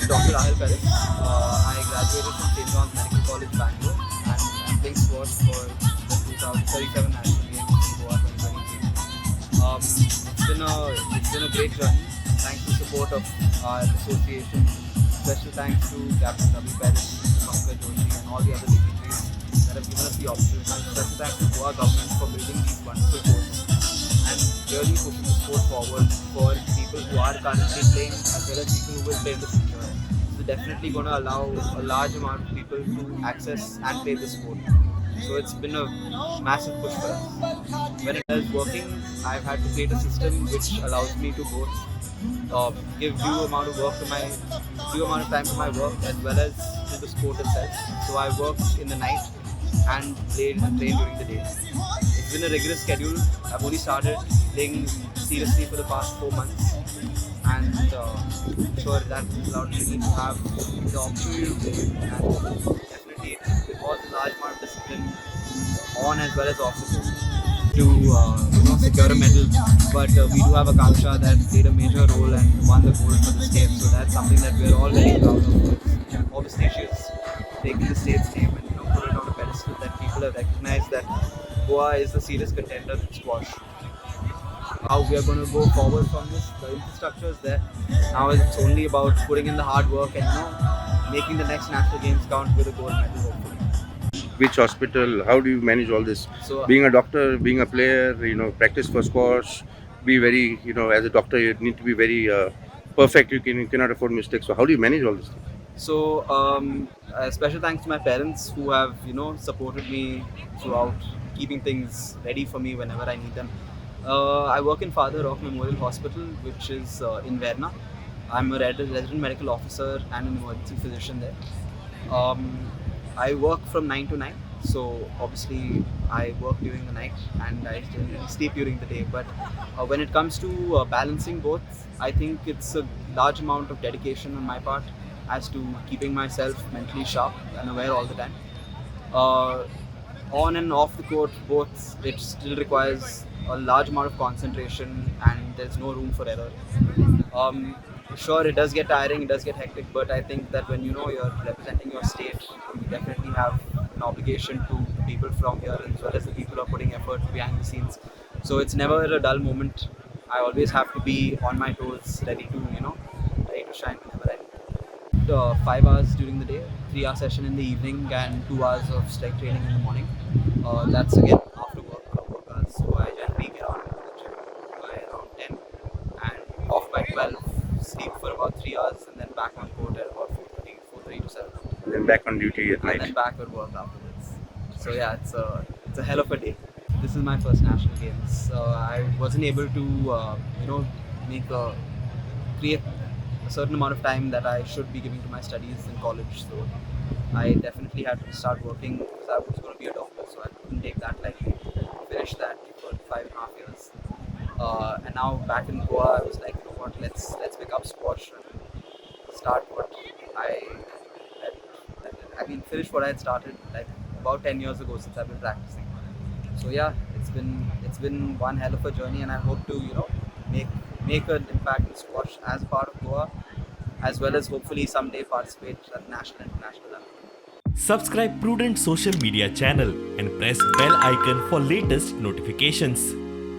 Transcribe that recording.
is Dr. Rahil. I graduated from St. John's Medical College, Bangalore, and I'm playing sports for the 2037 National Games in Goa 2023. It's been a great journey. Thanks to support of our association. Special thanks to Captain Ravi Paris, Konkani, and all the other dignitaries that have given us the opportunity. Special thanks to Goa government for building these wonderful courts and really pushing the sport forward for people who are currently playing as well as people who will play in the future. So definitely going to allow a large amount of people to access and play the sport. So it's been a massive push for us. When it is working, I've had to create a system which allows me to both give due amount of time to my work as well as to the sport itself. So I work in the night and train during the day. It's been a rigorous schedule. I've only started playing seriously for the past 4 months, and sure that allowed me to have the opportunity to play. And definitely it was a large amount of discipline on as well as off the court to secure a medal. But we do have a Kansha that played a major role and won the gold for the state. So that's something that we're all very proud of. Obviously, she's taken the state's name and put it on a pedestal that people have recognized that Goa is the serious contender in squash. How we are going to go forward from this, the infrastructure is there. Now it's only about putting in the hard work and making the next national games count with a gold medal, hopefully. Which hospital? How do you manage all this? So Being a doctor, being a player, practice for squash, be very, as a doctor, you need to be very perfect. You cannot afford mistakes. So how do you manage all this? So, special thanks to my parents who have, supported me throughout, keeping things ready for me whenever I need them. I work in Father Rock Memorial Hospital, which is in Verna. I'm a resident medical officer and an emergency physician there. I work from 9 to 9, so obviously I work during the night and I sleep during the day. But when it comes to balancing both, I think it's a large amount of dedication on my part as to keeping myself mentally sharp and aware all the time. On and off the court, both, it still requires a large amount of concentration and there's no room for error. Sure, it does get tiring, it does get hectic, but I think that when you're representing your state, you definitely have an obligation to the people from here as well as the people who are putting effort behind the scenes. So it's never a dull moment. I always have to be on my toes, ready to shine whenever I need. 5 hours during the day, 3-hour session in the evening, and 2 hours of strength training in the morning. That's again after work hours. So I generally get on to the gym by around 10 and off by 12. Sleep for about 3 hours and then back on court at about 4:30 to 7. And then back on duty at night. And then back at work afterwards. So yeah, it's a hell of a day. This is my first national games. I wasn't able to create a certain amount of time that I should be giving to my studies in college. So I definitely had to start working because I was going to be a doctor. So I couldn't take that lightly. Finish that for 5.5 years. And now back in Goa, I was like, let's pick up squash and start what finish what I had started like about 10 years ago since I've been practicing. So yeah, it's been one hell of a journey, and I hope to make an impact in squash as part of Goa, as well as hopefully someday participate at national and international level. Subscribe Prudent social media channel and press bell icon for latest notifications.